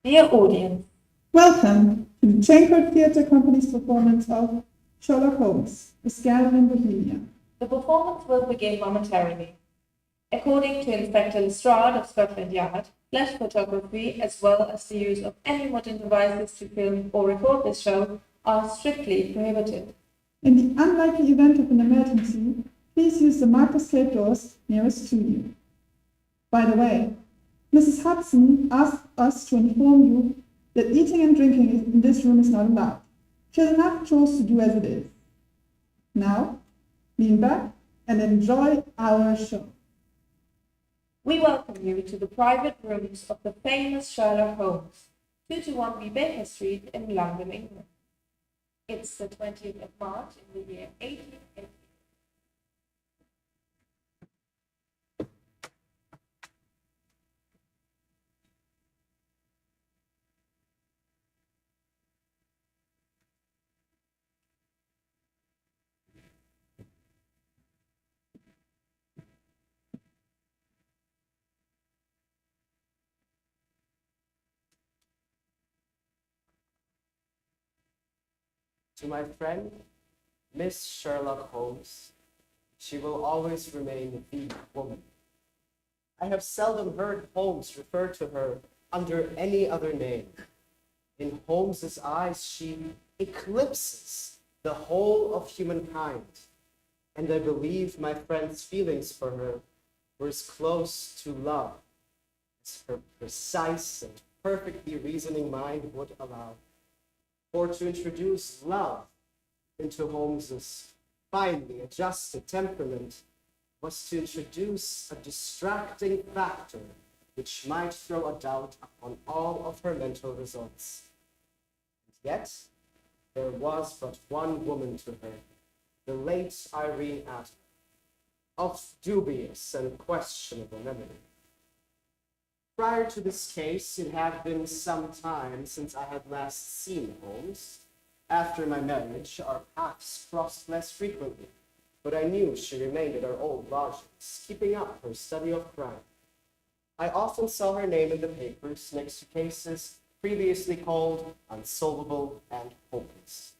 Dear audience, welcome to the Chaincourt Theatre Company's performance of Sherlock Holmes, A Scandal in Bohemia. the performance will begin momentarily. According to Inspector Lestrade of Scotland Yard, flash photography, as well as the use of any modern devices to film or record this show, are strictly prohibited. In the unlikely event of an emergency, please use the marked escape doors nearest to you. By the way, Mrs. Hudson asked us to inform you that eating and drinking in this room is not allowed. She has enough chores to do as it is. Now, lean back and enjoy our show. We welcome you to the private rooms of the famous Sherlock Holmes, 221B Baker Street in London, England. It's the 20th of March in the year 1880. To my friend, Miss Sherlock Holmes, she will always remain the woman. I have seldom heard Holmes refer to her under any other name. In Holmes's eyes, she eclipses the whole of humankind, and I believe my friend's feelings for her were as close to love as her precise and perfectly reasoning mind would allow. For to introduce love into Holmes's finely adjusted temperament was to introduce a distracting factor which might throw a doubt upon all of her mental results. And yet, there was but one woman to her, the late Irene Adler, of dubious and questionable memory. Prior to this case, it had been some time since I had last seen Holmes. After my marriage, our paths crossed less frequently, but I knew she remained at her old lodgings, keeping up her study of crime. I often saw her name in the papers next to cases previously called unsolvable and hopeless.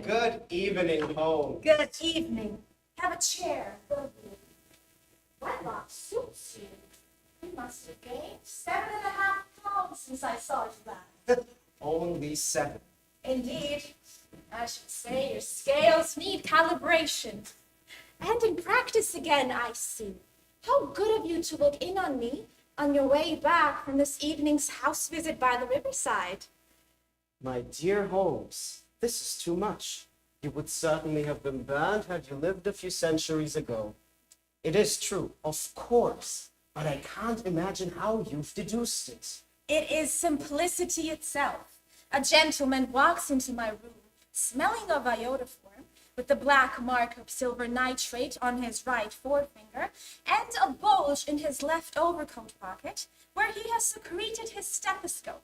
Good evening, Holmes. Good evening. Have a chair. Wedlock suits you. You must have gained 7.5 pounds since I saw you last. Only 7. Indeed. I should say your scales need calibration. And in practice again, I see. How good of you to look in on me on your way back from this evening's house visit by the riverside. My dear Holmes, this is too much. You would certainly have been burned had you lived a few centuries ago. It is true, of course, but I can't imagine how you've deduced it. It is simplicity itself. A gentleman walks into my room, smelling of iodoform, with the black mark of silver nitrate on his right forefinger, and a bulge in his left overcoat pocket, where he has secreted his stethoscope.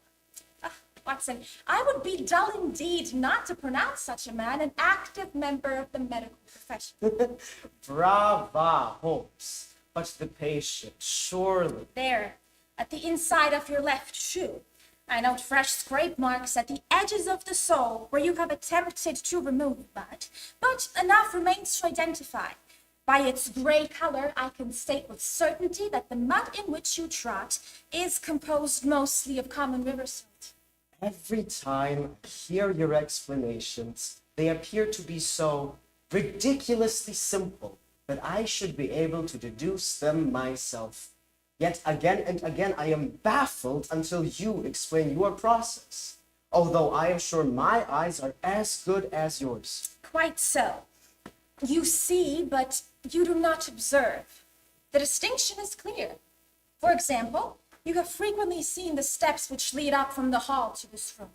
Watson, I would be dull indeed not to pronounce such a man an active member of the medical profession. Brava, Holmes. But the patient, surely. There, at the inside of your left shoe, I note fresh scrape marks at the edges of the sole where you have attempted to remove blood, but enough remains to identify. By its gray color, I can state with certainty that the mud in which you trot is composed mostly of common river silt. Every time I hear your explanations, they appear to be so ridiculously simple that I should be able to deduce them myself. Yet again and again I am baffled until you explain your process, although I am sure my eyes are as good as yours. Quite so. You see, but you do not observe. The distinction is clear. For example, you have frequently seen the steps which lead up from the hall to this room.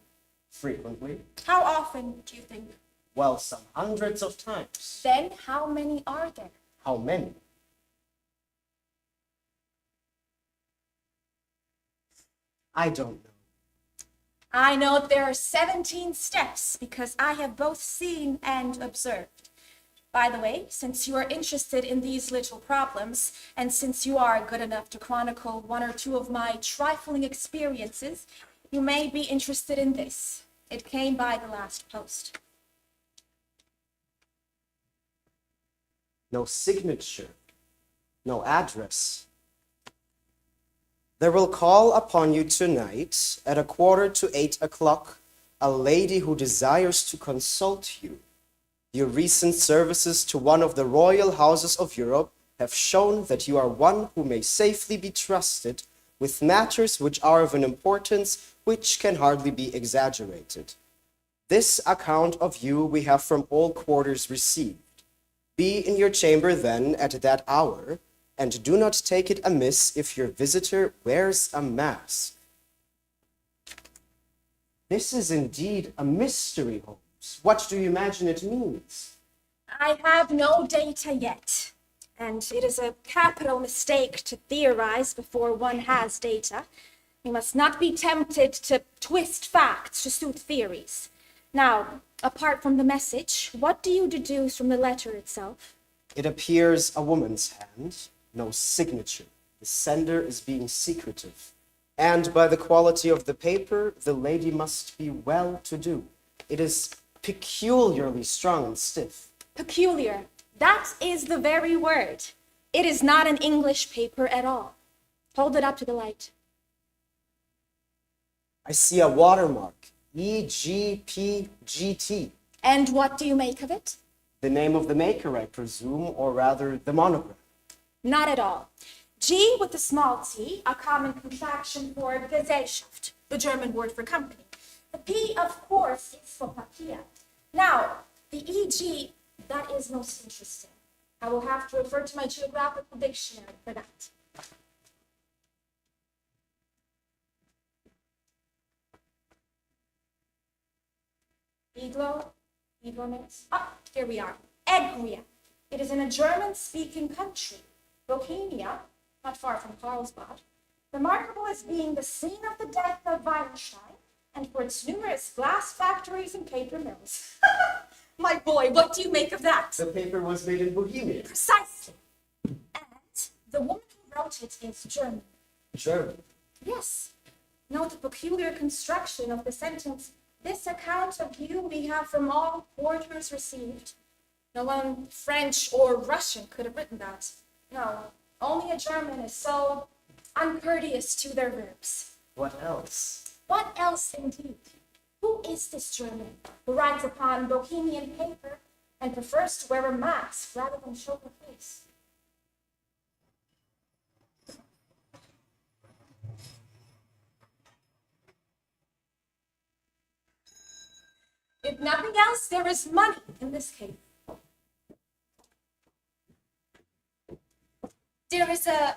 Frequently? How often, do you think? Well, some hundreds of times. Then how many are there? How many? I don't know. I know there are 17 steps because I have both seen and observed. By the way, since you are interested in these little problems, and since you are good enough to chronicle one or two of my trifling experiences, you may be interested in this. It came by the last post. No signature, no address. There will call upon you tonight at 7:45 a lady who desires to consult you. Your recent services to one of the royal houses of Europe have shown that you are one who may safely be trusted with matters which are of an importance which can hardly be exaggerated. This account of you we have from all quarters received. Be in your chamber then at that hour, and do not take it amiss if your visitor wears a mask. This is indeed a mystery, Holmes. What do you imagine it means? I have no data yet, and it is a capital mistake to theorize before one has data. We must not be tempted to twist facts to suit theories. Now, apart from the message, what do you deduce from the letter itself? It appears a woman's hand, no signature. The sender is being secretive. And by the quality of the paper, the lady must be well-to-do. It is peculiarly strong and stiff. Peculiar. That is the very word. It is not an English paper at all. Hold it up to the light. I see a watermark, EGPGT. And what do you make of it? The name of the maker, I presume, or rather the monogram. Not at all. G with the small t, a common contraction for Gesellschaft, the German word for company. The P, of course, is for Papier. Now, the EG, that is most interesting. I will have to refer to my geographical dictionary for that. Iglo, Iglonet. Ah, here we are. Egria. It is in a German-speaking country, Bohemia, not far from Carlsbad, remarkable as being the scene of the death of Wallenstein, and for its numerous glass factories and paper mills. My boy, what do you make of that? The paper was made in Bohemia. Precisely. And the woman who wrote it is German. German. Yes. Note the peculiar construction of the sentence. This account of you we have from all quarters received. No one French or Russian could have written that. No, only a German is so uncourteous to their verbs. What else? What else indeed? Who is this German who writes upon Bohemian paper and prefers to wear a mask rather than show her face? If nothing else, there is money in this case. There is a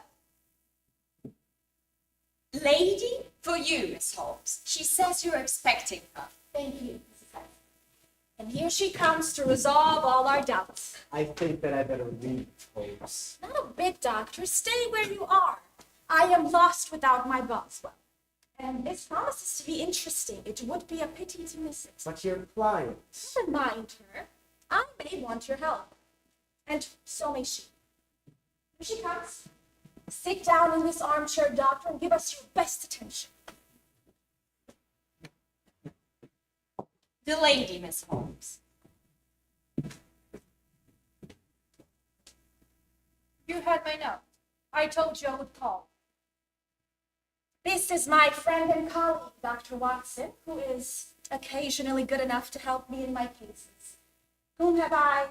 lady for you, Miss Holmes. She says you're expecting her. Thank you, Mrs. Hudson. And here she comes to resolve all our doubts. I think that I better leave, Holmes. Not a bit, Doctor. Stay where you are. I am lost without my Boswell. And this promises to be interesting. It would be a pity to miss it. But your client. Never mind her. I may want your help. And so may she. Here she comes. Sit down in this armchair, Doctor, and give us your best attention. The lady, Miss Holmes. You had my note. I told you I would call. This is my friend and colleague, Dr. Watson, who is occasionally good enough to help me in my cases. Whom have I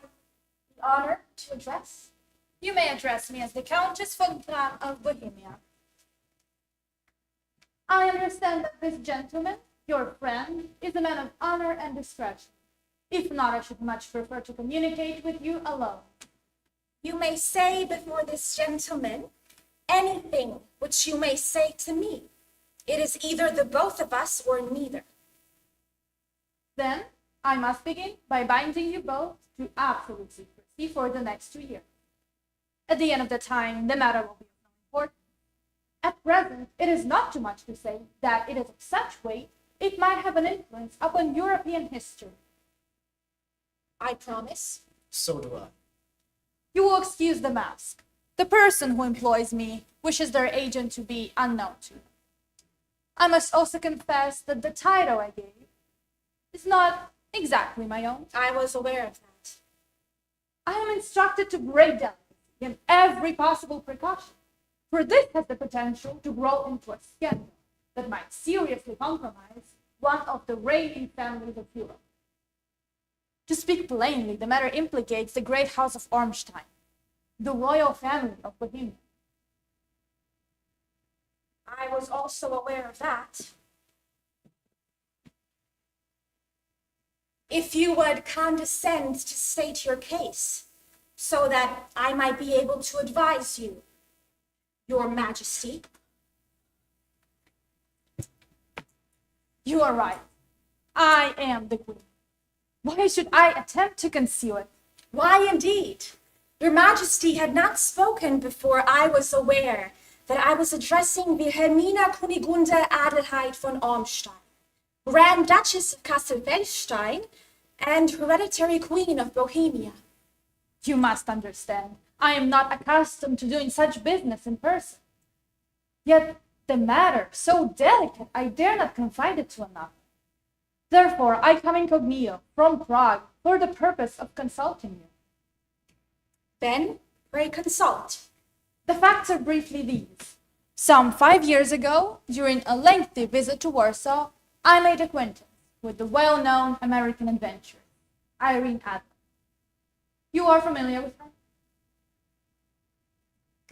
the honor to address? You may address me as the Countess von Bram of Bohemia. I understand that this gentleman, your friend, is a man of honor and discretion. If not, I should much prefer to communicate with you alone. You may say before this gentleman anything which you may say to me. It is either the both of us or neither. Then I must begin by binding you both to absolute secrecy for the next 2 years. At the end of the time, the matter will be of no importance. At present, it is not too much to say that it is of such weight it might have an influence upon European history. I promise. So do I. You will excuse the mask. The person who employs me wishes their agent to be unknown to them. I must also confess that the title I gave is not exactly my own. I was aware of that. I am instructed to great delicacy in every possible precaution, for this has the potential to grow into a scandal that might seriously compromise one of the reigning families of Europe. To speak plainly, the matter implicates the great house of Ormstein, the royal family of Bohemia. I was also aware of that. If you would condescend to state your case, so that I might be able to advise you, Your Majesty. You are right. I am the queen. Why should I attempt to conceal it? Why indeed? Your Majesty had not spoken before I was aware that I was addressing Wilhelmina Kunigunde Adelheid von Ormstein, Grand Duchess of Kassel-Wellstein and hereditary Queen of Bohemia. You must understand, I am not accustomed to doing such business in person. Yet the matter, so delicate, I dare not confide it to another. Therefore, I come incognito from Prague for the purpose of consulting you. Then, pray consult. The facts are briefly these. Some 5 years ago, during a lengthy visit to Warsaw, I made acquaintance with the well-known American adventurer, Irene Adler. You are familiar with her?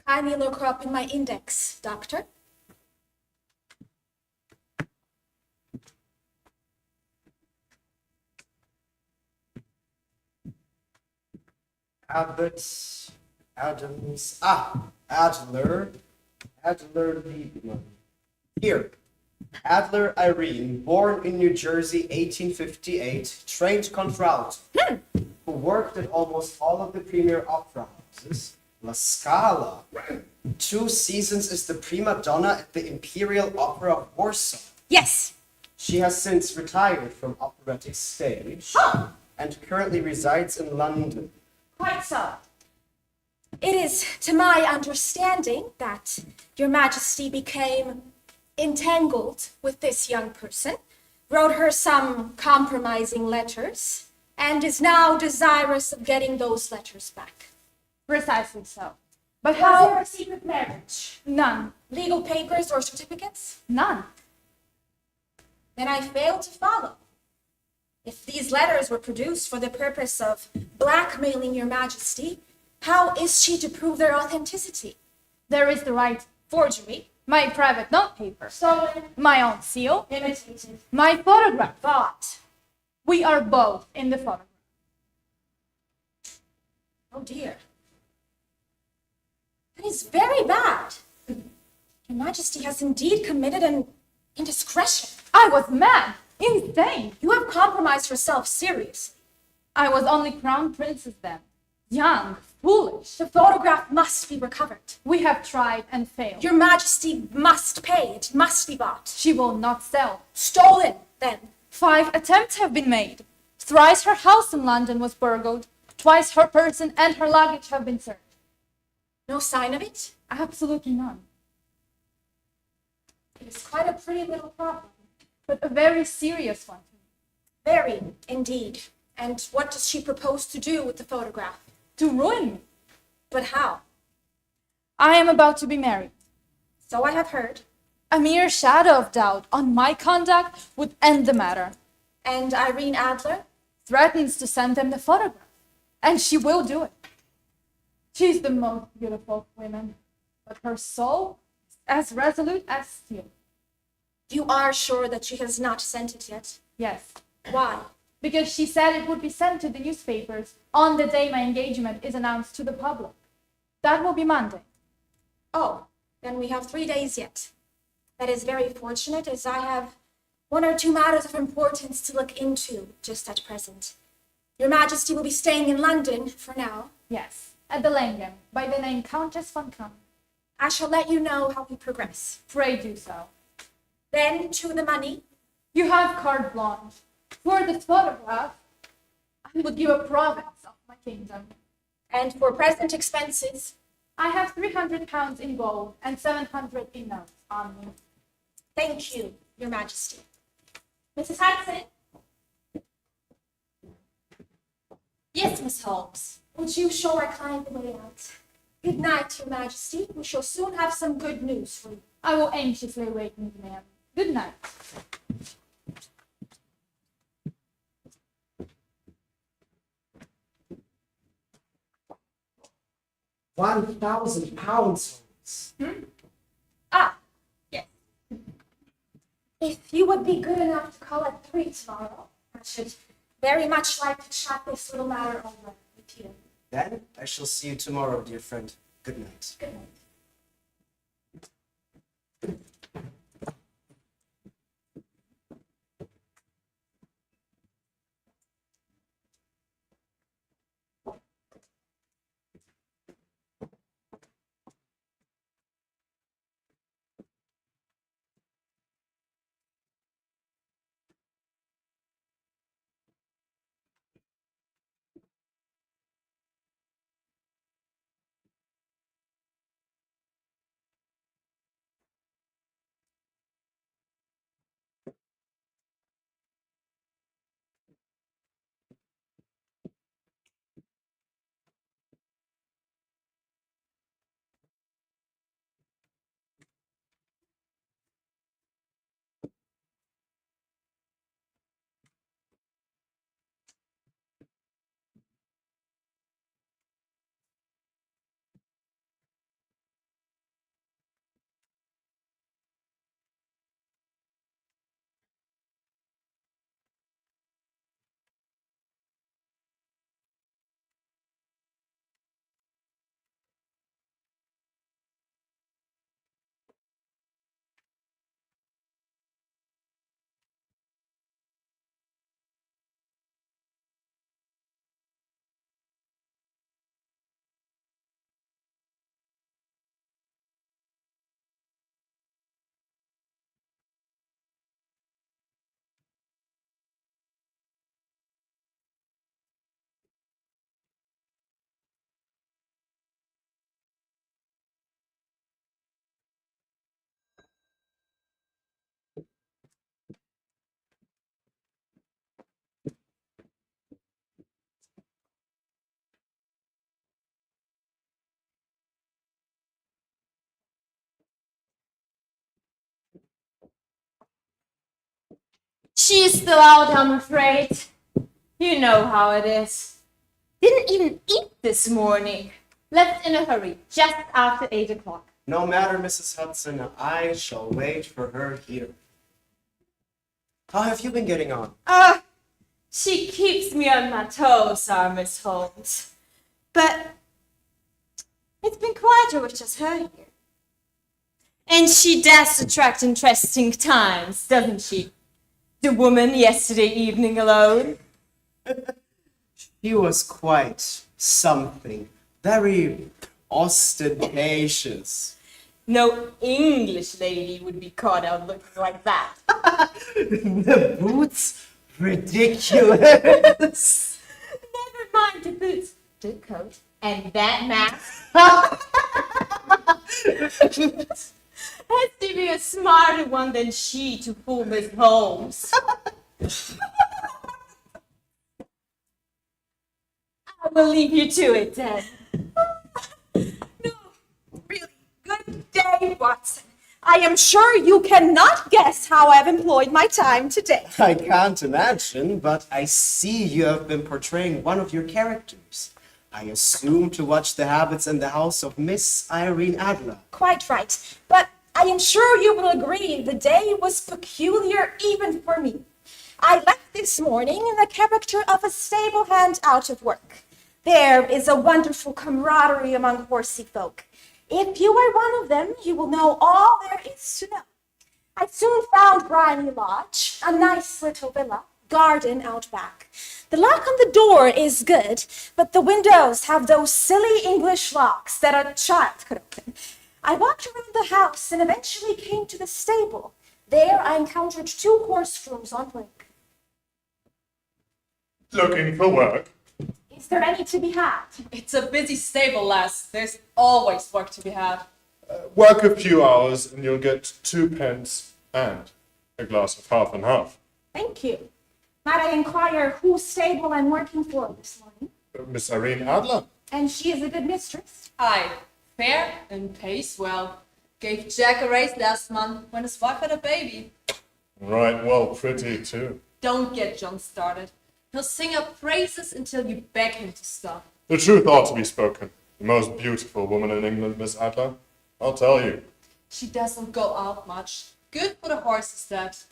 Kindly look her up in my index, Doctor. Abbott, Adams, Adler Liebman. Here, Adler Irene, born in New Jersey, 1858, trained contralto, who worked at almost all of the premier opera houses. La Scala. 2 seasons as the prima donna at the Imperial Opera of Warsaw. Yes. She has since retired from operatic stage and currently resides in London. Quite so. It is to my understanding that Your Majesty became entangled with this young person, wrote her some compromising letters, and is now desirous of getting those letters back. Precisely so. But how? Was there a secret marriage? None. Legal papers or certificates? None. Then I fail to follow. If these letters were produced for the purpose of blackmailing Your Majesty, how is she to prove their authenticity? There is the right forgery, my private notepaper, stolen, my own seal, imitated, my photograph, bought. We are both in the photograph. Oh dear. That is very bad. Your Majesty has indeed committed an indiscretion. I was mad, insane. You have compromised yourself seriously. I was only crown princess then. Young, foolish. The photograph must be recovered. We have tried and failed. Your Majesty must pay. It must be bought. She will not sell. Stolen, then. 5 attempts have been made. Thrice her house in London was burgled. Twice her person and her luggage have been searched. No sign of it? Absolutely none. It is quite a pretty little problem, but a very serious one. Very, indeed. And what does she propose to do with the photograph? To ruin me. But how? I am about to be married. So I have heard. A mere shadow of doubt on my conduct would end the matter. And Irene Adler? Threatens to send them the photograph, and she will do it. She's the most beautiful of women, but her soul is as resolute as steel. You are sure that she has not sent it yet? Yes, Why? because she said it would be sent to the newspapers on the day my engagement is announced to the public. That will be Monday. Oh, then we have 3 days yet. That is very fortunate, as I have 1 or 2 matters of importance to look into just at present. Your Majesty will be staying in London for now. Yes, at the Langham, by the name Countess von Kamm. I shall let you know how we progress. Pray do so. Then to the money. You have carte blanche. For this photograph, I would give a province of my kingdom. And for present expenses. I have 300 pounds in gold and 700 in notes on me. Thank you, Your Majesty. Mrs. Hudson? Yes, Miss Holmes. Would you show our client the way out? Good night, Your Majesty. We shall soon have some good news for you. I will anxiously wait, ma'am. Good night. £1,000, Holmes. Ah, yes. If you would be good enough to call at 3 tomorrow, I should very much like to chat this little matter over with you. Then I shall see you tomorrow, dear friend. Good night. Good night. She's still out, I'm afraid. You know how it is. Didn't even eat this morning. Left in a hurry, just after 8 o'clock. No matter, Mrs. Hudson, I shall wait for her here. How have you been getting on? She keeps me on my toes, our Miss Holmes. But it's been quieter with just her here. And she does attract interesting times, doesn't she? The woman yesterday evening alone. She was quite something. Very ostentatious. No English lady would be caught out looking like that. The boots? Ridiculous. Never mind the boots, the coat, and that mask. Has to be a smarter one than she to fool Miss Holmes. I will leave you to it then. No, really, I am sure you cannot guess how I've employed my time today. I can't imagine, but I see you have been portraying one of your characters. I assume to watch the habits in the house of Miss Irene Adler. Quite right. But I am sure you will agree the day was peculiar even for me. I left this morning in the character of a stable hand out of work. There is a wonderful camaraderie among horsey folk. If you are one of them, you will know all there is to know. I soon found Brimley Lodge, a nice little villa, garden out back. The lock on the door is good, but the windows have those silly English locks that a child could open. I walked around the house and eventually came to the stable. There I encountered 2 horse grooms on break. Looking for work? Is there any to be had? It's a busy stable, lass. There's always work to be had. Work a few hours and you'll get 2 pence and a glass of half and half. Thank you. Might I inquire whose stable I'm working for this morning? Miss Irene Adler? And she is a good mistress. Aye, fair and pays well. Gave Jack a raise last month when his wife had a baby. Right, well, pretty too. Don't get John started. He'll sing her praises until you beg him to stop. The truth ought to be spoken. The most beautiful woman in England, Miss Adler. I'll tell you. She doesn't go out much. Good for the horses, that.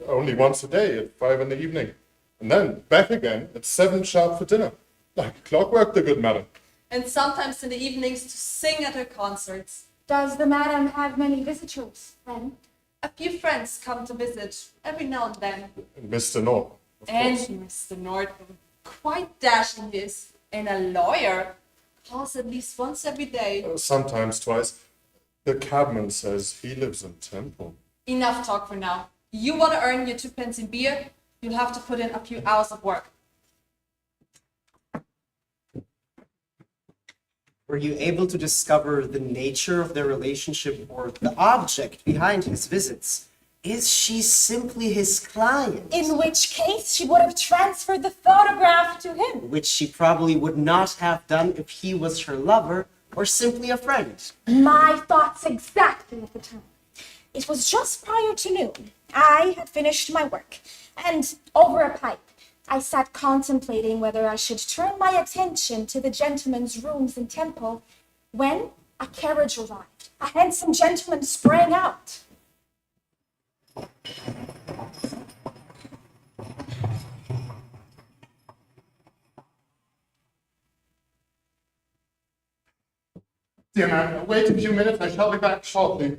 Only once a day at 5 in the evening. And then back again at 7 sharp for dinner. Like clockwork, the good madam. And sometimes in the evenings to sing at her concerts. Does the madam have many visitors, then? A few friends come to visit every now and then. And Mr. Norton, of And course. Mr. Norton, quite dashing he is, and a lawyer, calls at least once every day. Sometimes twice. The cabman says he lives in Temple. Enough talk for now. You want to earn your 2 pence in beer, you'll have to put in a few hours of work. Were you able to discover the nature of their relationship or the object behind his visits? Is she simply his client? In which case she would have transferred the photograph to him. Which she probably would not have done if he was her lover or simply a friend. My thoughts exactly at the time. It was just prior to noon. I had finished my work, and over a pipe, I sat contemplating whether I should turn my attention to the gentlemen's rooms in Temple, when a carriage arrived. A handsome gentleman sprang out. Dear man, wait a few minutes, I shall be back shortly.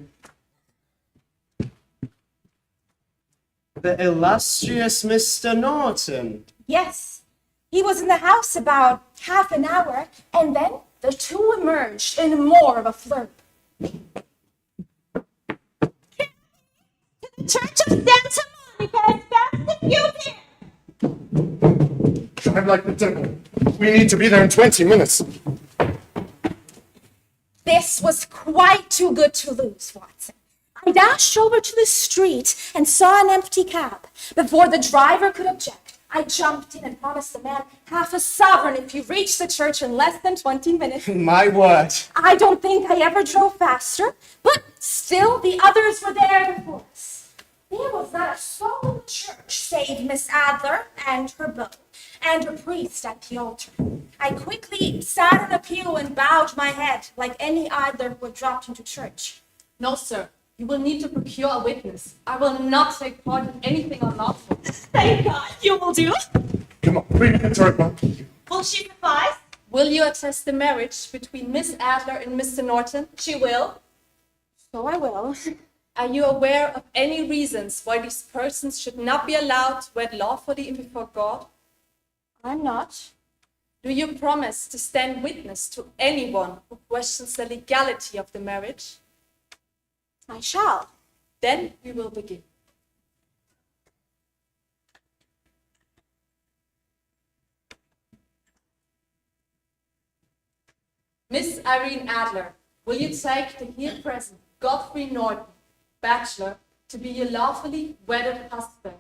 The illustrious Mr. Norton. Yes, he was in the house about half an hour, and then the 2 emerged in more of a flirt. To the Church of Santa Monica as fast as you can. Drive like the devil. We need to be there in 20 minutes. This was quite too good to lose, Watson. I dashed over to the street and saw an empty cab. Before the driver could object, I jumped in and promised the man half a sovereign if he reached the church in less than 20 minutes. My word. I don't think I ever drove faster, but still the others were there before us. There was not a soul in the church save Miss Adler and her beau, and a priest at the altar. I quickly sat in a pew and bowed my head like any idler who had dropped into church. No, sir. You will need to procure a witness. I will not take part in anything unlawful. Thank God you will do. Come on, bring it to her. Will she suffice? Will you attest the marriage between Miss Adler and Mr. Norton? She will. So I will. Are you aware of any reasons why these persons should not be allowed to wed lawfully before God? I'm not. Do you promise to stand witness to anyone who questions the legality of the marriage? I shall. Then we will begin. Miss Irene Adler, will you take the here present Godfrey Norton, bachelor, to be your lawfully wedded husband?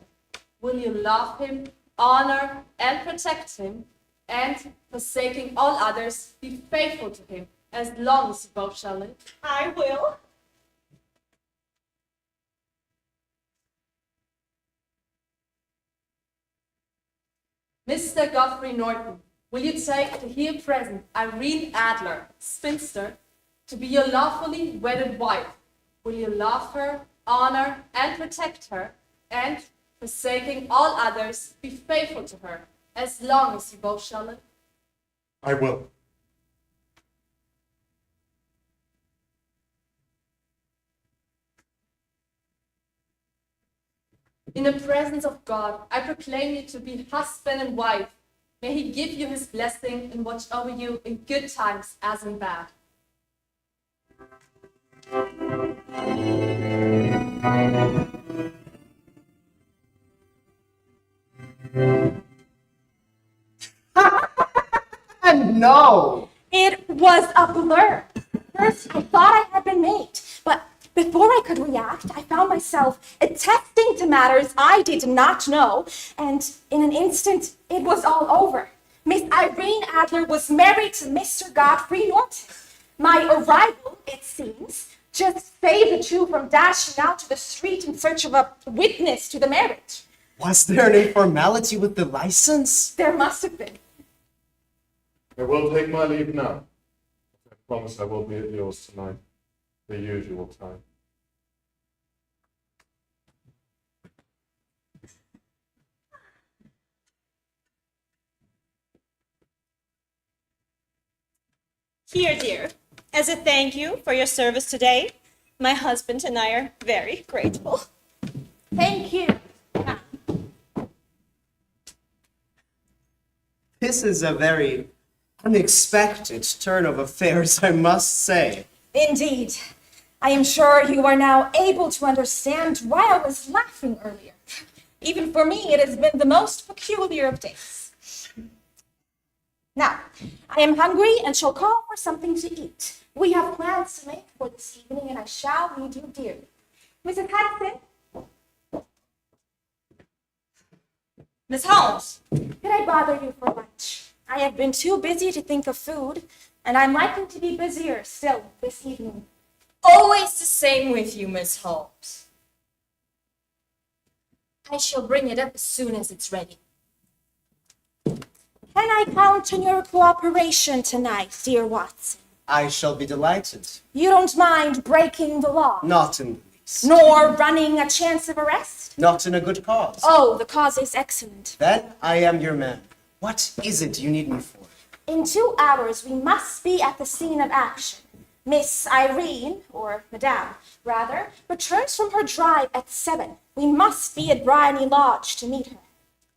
Will you love him, honor and protect him, and, forsaking all others, be faithful to him as long as you both shall live? I will. Mr. Godfrey Norton, will you take the here present Irene Adler, spinster, to be your lawfully wedded wife? Will you love her, honor, and protect her, and, forsaking all others, be faithful to her, as long as you both shall live? I will. In the presence of God, I proclaim you to be husband and wife. May he give you his blessing and watch over you in good times as in bad. No! It was a blur. First, I thought I had been made, but before I could react, I found myself attesting to matters I did not know, and in an instant, it was all over. Miss Irene Adler was married to Mr. Godfrey Norton. My arrival, it seems, just saved the two from dashing out to the street in search of a witness to the marriage. Was there any formality with the license? There must have been. I will take my leave now. I promise I will be at yours tonight, the usual time. Here, dear, as a thank you for your service today, my husband and I are very grateful. Thank you. This is a very unexpected turn of affairs, I must say. Indeed. I am sure you are now able to understand why I was laughing earlier. Even for me, it has been the most peculiar of days. Now, I am hungry and shall call for something to eat. We have plans to make for this evening, and I shall need you dearly. Mrs. Hudson? Miss Holmes, Did I bother you for lunch? I have been too busy to think of food, and I'm likely to be busier still this evening. always the same with you, Miss Holmes. I shall bring it up as soon as it's ready. Can I count on your cooperation tonight, dear Watson? I shall be delighted. You don't mind breaking the law, Not in the least. nor running a chance of arrest? Not in a good cause. Oh, the cause is excellent. Then I am your man. What is it you need me for? In 2 hours, we must be at the scene of action. Miss Irene, or Madame, rather, returns from her drive at 7. We must be at Bryony Lodge to meet her.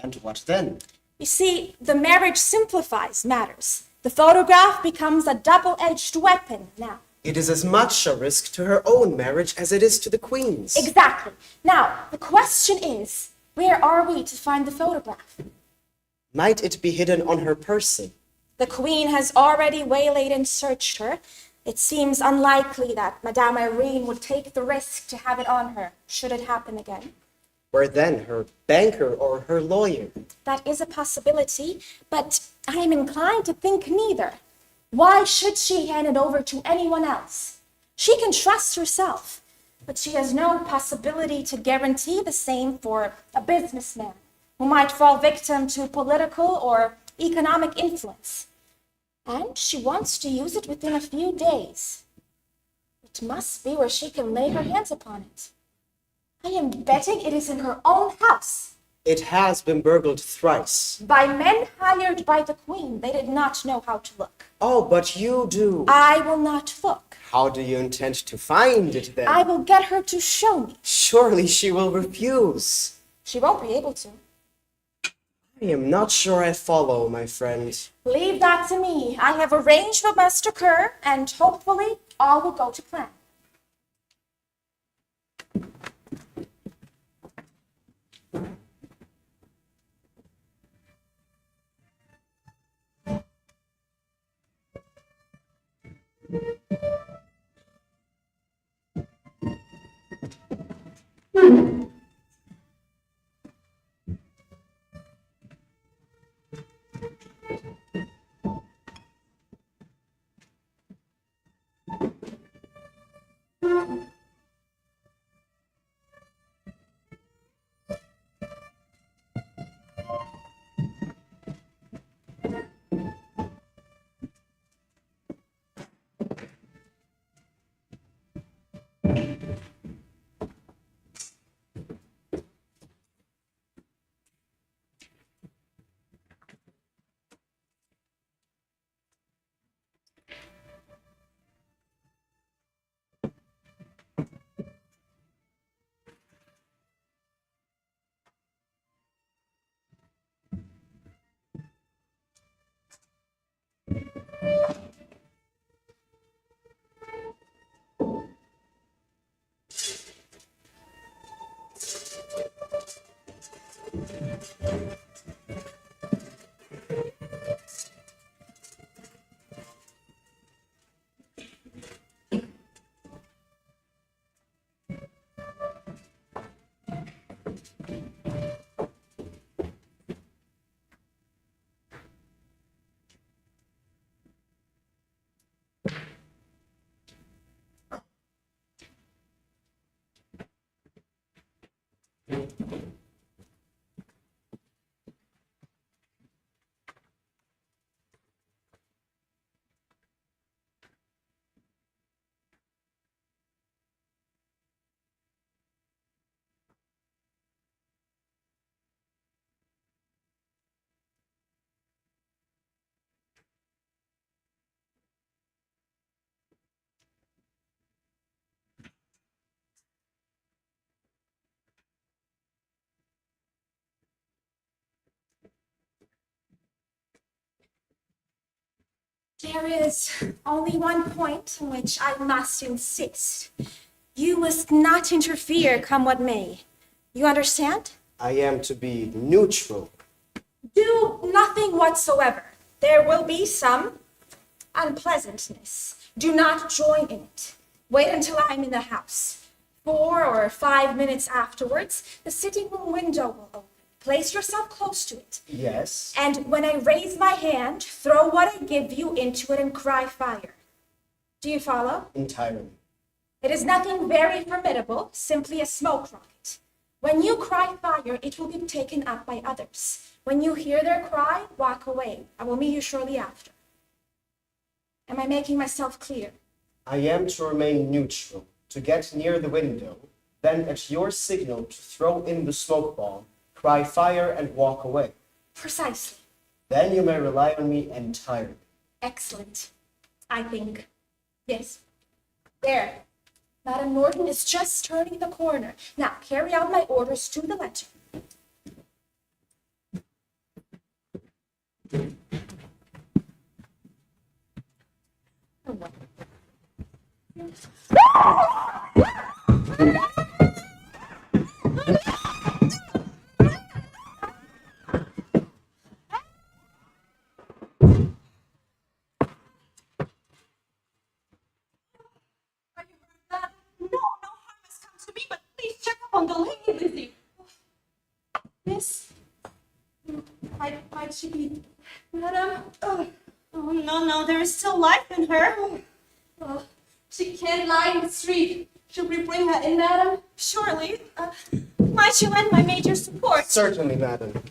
And what then? You see, the marriage simplifies matters. The photograph becomes a double-edged weapon now. It is as much a risk to her own marriage as it is to the Queen's. Exactly. Now, the question is, where are we to find the photograph? Might it be hidden on her person? The Queen has already waylaid and searched her. It seems unlikely that Madame Irene would take the risk to have it on her, should it happen again. Where then her banker or her lawyer? That is a possibility, but I am inclined to think neither. Why should she hand it over to anyone else? She can trust herself, but she has no possibility to guarantee the same for a businessman who might fall victim to political or economic influence. And she wants to use it within a few days. It must be where she can lay her hands upon it. I am betting it is in her own house. It has been burgled thrice. By men hired by the Queen. They did not know how to look. Oh, but you do. I will not look. How do you intend to find it then? I will get her to show me. Surely she will refuse. She won't be able to. I am not sure I follow, my friend. Leave that to me. I have arranged with Master Kerr, and hopefully all will go to plan. There is only one point on which I must insist. You must not interfere, come what may. You understand? I am to be neutral. Do nothing whatsoever. There will be some unpleasantness. Do not join in it. Wait until I'm in the house. 4 or 5 minutes afterwards, the sitting room window will open. Place yourself close to it. Yes. And when I raise my hand, throw what I give you into it and cry fire. Do you follow? Entirely. It is nothing very formidable, simply a smoke rocket. When you cry fire, it will be taken up by others. When you hear their cry, walk away. I will meet you shortly after. Am I making myself clear? I am to remain neutral, to get near the window, then at your signal to throw in the smoke bomb, cry fire and walk away. Precisely. Then you may rely on me entirely. Excellent, I think. Yes. There. Madame Norton is just turning the corner. Now, carry out my orders to the letter. No harm has come to me, but please check up on the lady, Lizzie. Miss, might she be... Madam? Oh, no, there is still life in her. Oh, she can't lie in the street. Should we bring her in, madam? Surely. Might you lend my major support? Certainly, madam.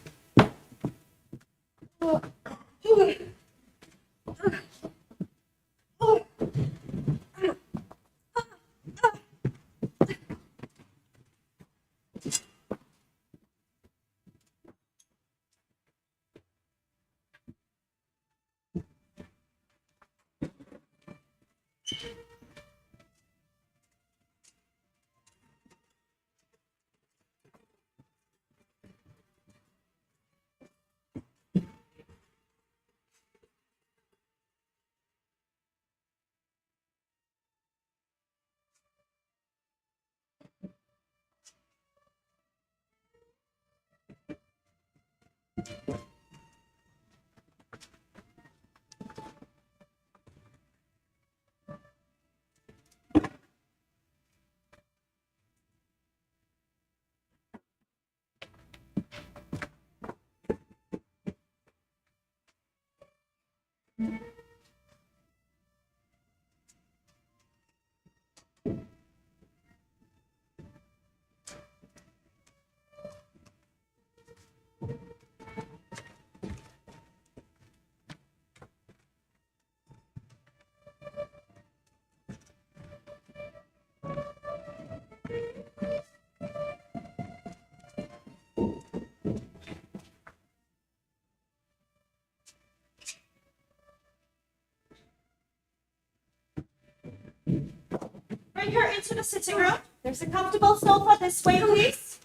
Bring her into the sitting room. There's a comfortable sofa this way, please.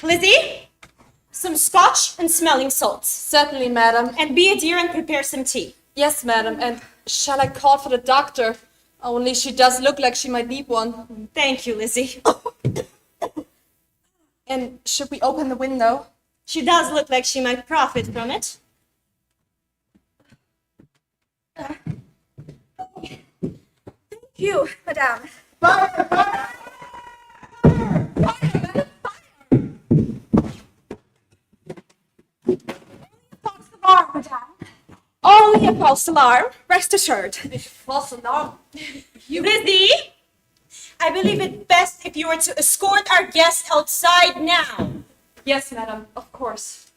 Lizzie, some scotch and smelling salts. Certainly, madam. And be a dear and prepare some tea. Yes, madam. And shall I call for the doctor? Only she does look like she might need one. Thank you, Lizzie. And should we open the window? She does look like she might profit from it. Thank you, madame. False alarm, madame. Only a false alarm. Rest assured. False alarm. Lizzie, I believe it best if you were to escort our guest outside now. Yes, madam. Of course.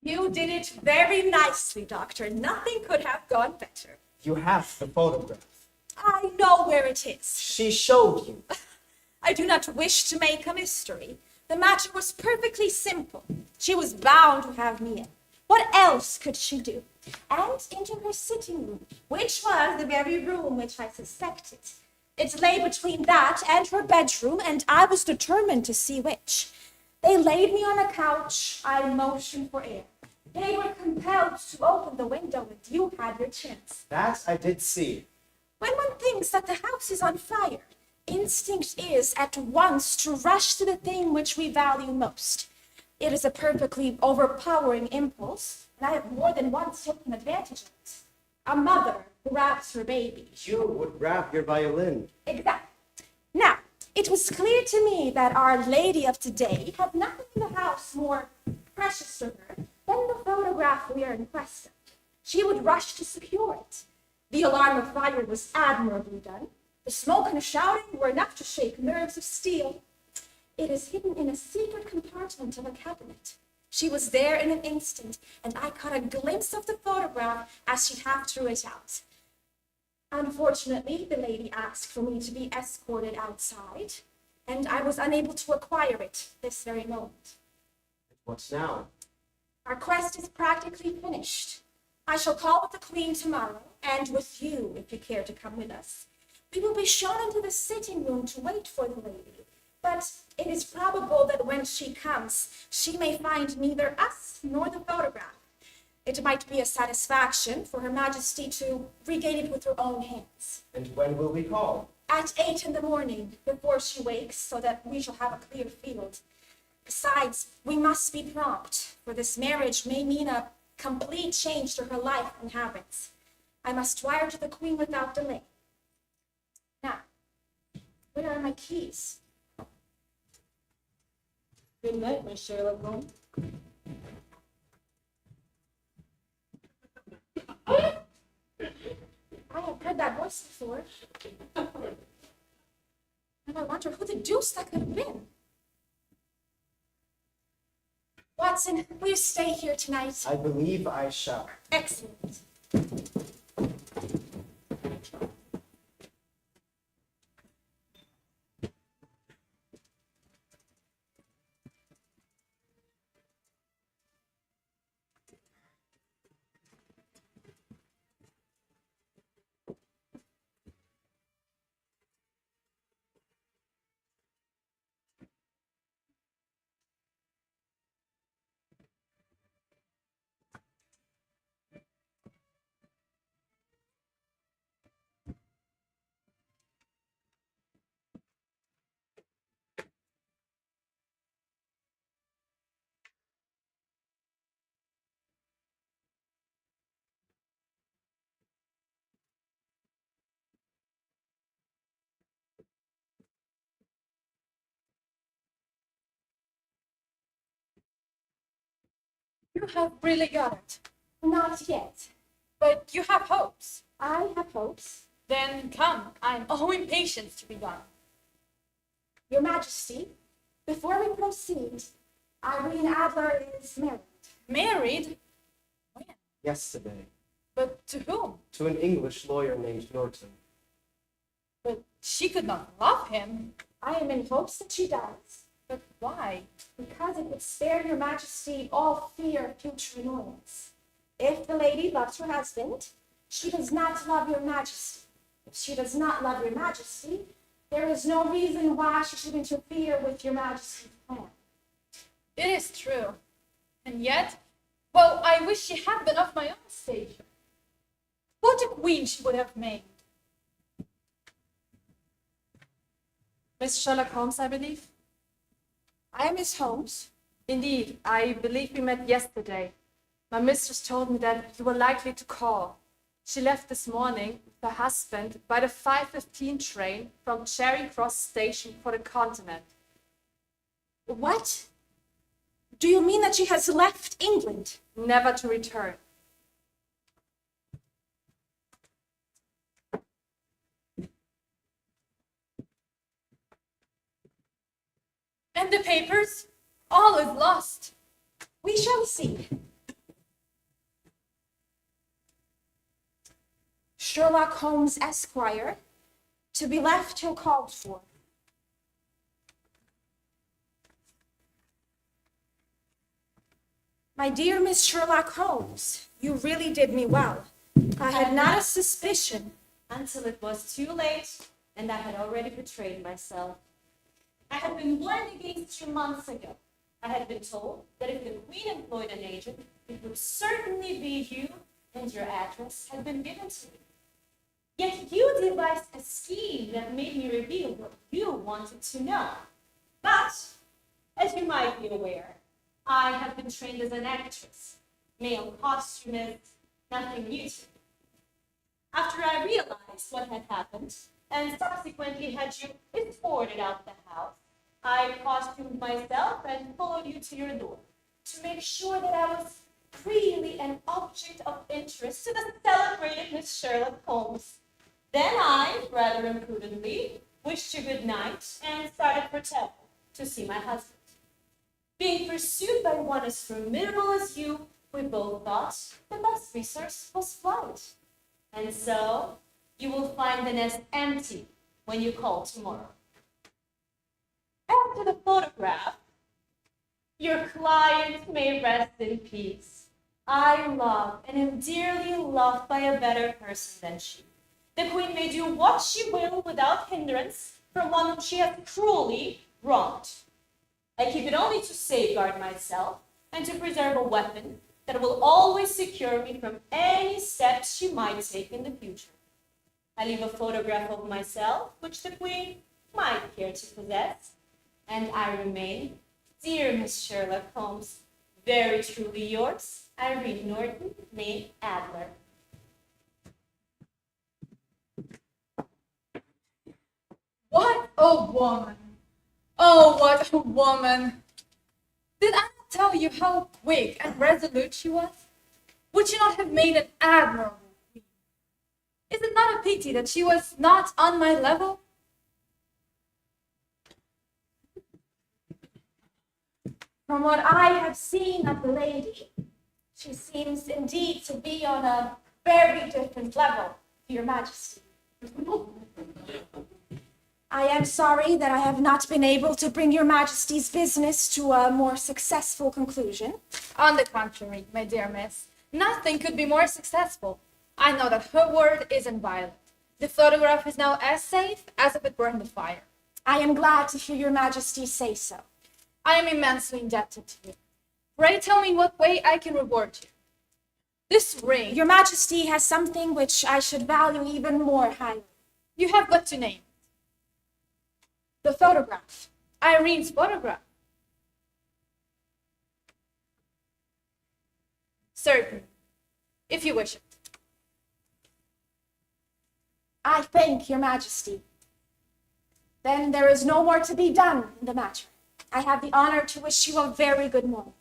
You did it very nicely, Doctor. Nothing could have gone better. You have the photograph. I know where it is. She showed you. I do not wish to make a mystery. The matter was perfectly simple. She was bound to have me in. What else could she do? And into her sitting room, which was the very room which I suspected. It lay between that and her bedroom, and I was determined to see which. They laid me on a couch. I motioned for air. They were compelled to open the window, and you had your chance. That I did see. When one thinks that the house is on fire, instinct is at once to rush to the thing which we value most. It is a perfectly overpowering impulse, and I have more than once taken advantage of it. A mother who wraps her baby. You would wrap your violin. Exactly. Now, it was clear to me that Our Lady of today had nothing in the house more precious to her than the photograph we are in quest of. She would rush to secure it. The alarm of fire was admirably done. The smoke and the shouting were enough to shake nerves of steel. It is hidden in a secret compartment of a cabinet. She was there in an instant, and I caught a glimpse of the photograph as she half drew it out. Unfortunately, the lady asked for me to be escorted outside, and I was unable to acquire it this very moment. What's now? Our quest is practically finished. I shall call with the Queen tomorrow, and with you, if you care to come with us. We will be shown into the sitting room to wait for the lady, but it is probable that when she comes, she may find neither us nor the photograph. It might be a satisfaction for Her Majesty to regain it with her own hands. And when will we call? At 8 in the morning, before she wakes, so that we shall have a clear field. Besides, we must be prompt, for this marriage may mean a complete change to her life and habits. I must wire to the Queen without delay. Now, where are my keys? Good night, my Sherlock Holmes. I have heard that voice before. And I wonder who the deuce that could have been. Watson, will you stay here tonight? I believe I shall. Excellent. You have really got it. Not yet. But you have hopes. I have hopes. Then come, I'm all impatient to be gone. Your Majesty, before we proceed, Irene Adler is married. Married? When? Yesterday. But to whom? To an English lawyer named Norton. But she could not love him. I am in hopes that she does, But why? because it would spare your Majesty all fear of future annoyance. If the lady loves her husband, she does not love your Majesty. If she does not love your Majesty, there is no reason why she should interfere with your Majesty's plan. It is true. And yet, well, I wish she had been of my own station. What a queen she would have made. Miss Sherlock Holmes, I believe? I am Miss Holmes. Indeed, I believe we met yesterday. My mistress told me that you were likely to call. She left this morning with her husband by the 5:15 train from Charing Cross Station for the continent. What? Do you mean that she has left England? Never to return. And the papers? All is lost. We shall see. Sherlock Holmes, Esquire, to be left till called for. My dear Miss Sherlock Holmes, you really did me well. I had not a suspicion. Until it was too late, and I had already betrayed myself. I had been warned against you months ago. I had been told that if the Queen employed an agent, it would certainly be you, and your address had been given to me. Yet you devised a scheme that made me reveal what you wanted to know. But, as you might be aware, I have been trained as an actress. Male costumist, nothing new to me. After I realized what had happened, and subsequently had you escorted out the house, I costumed myself and followed you to your door to make sure that I was really an object of interest to the celebrated Miss Sherlock Holmes. Then I, rather imprudently, wished you good night and started for town to see my husband. Being pursued by one as formidable as you, we both thought the best resource was flight. And so, you will find the nest empty when you call tomorrow. After the photograph, your client may rest in peace. I love and am dearly loved by a better person than she. The Queen may do what she will without hindrance from one whom she has cruelly wronged. I keep it only to safeguard myself and to preserve a weapon that will always secure me from any steps she might take in the future. I leave a photograph of myself, which the Queen might care to possess, and I remain, dear Miss Sherlock Holmes, very truly yours, Irene Norton, née Adler. What a woman! Oh, what a woman! Did I not tell you how quick and resolute she was? Would she not have made an admirable queen? Is it not a pity that she was not on my level? From what I have seen of the lady, she seems indeed to be on a very different level, Your Majesty. I am sorry that I have not been able to bring Your Majesty's business to a more successful conclusion. On the contrary, my dear miss, nothing could be more successful. I know that her word is inviolate. The photograph is now as safe as if it were in the fire. I am glad to hear Your Majesty say so. I am immensely indebted to you. Pray tell me in what way I can reward you. This ring, Your Majesty has something which I should value even more highly. you have but to name it. The photograph, Irene's photograph. Certainly, if you wish it. I thank Your Majesty. Then there is no more to be done in the matter. I have the honor to wish you a very good morning.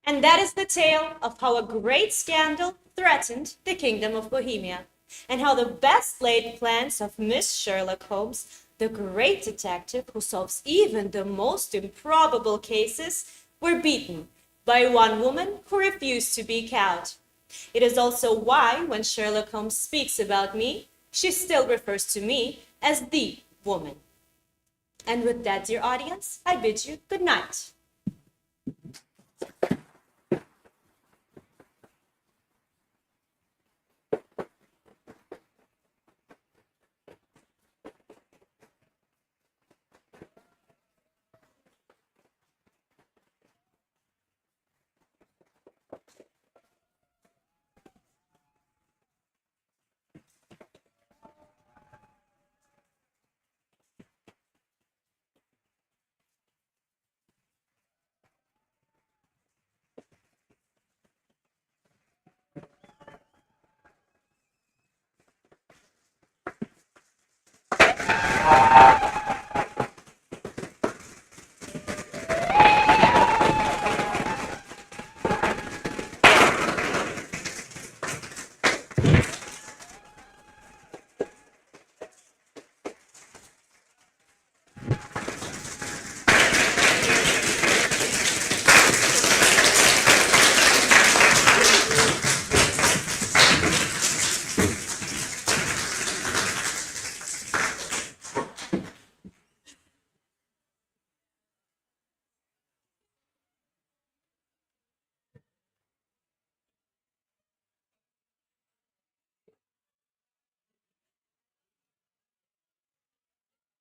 And that is the tale of how a great scandal threatened the kingdom of Bohemia, and how the best laid plans of Miss Sherlock Holmes, the great detective who solves even the most improbable cases, were beaten by one woman who refused to be cowed. It is also why, when Sherlock Holmes speaks about me, she still refers to me as the woman. And with that, dear audience, I bid you good night.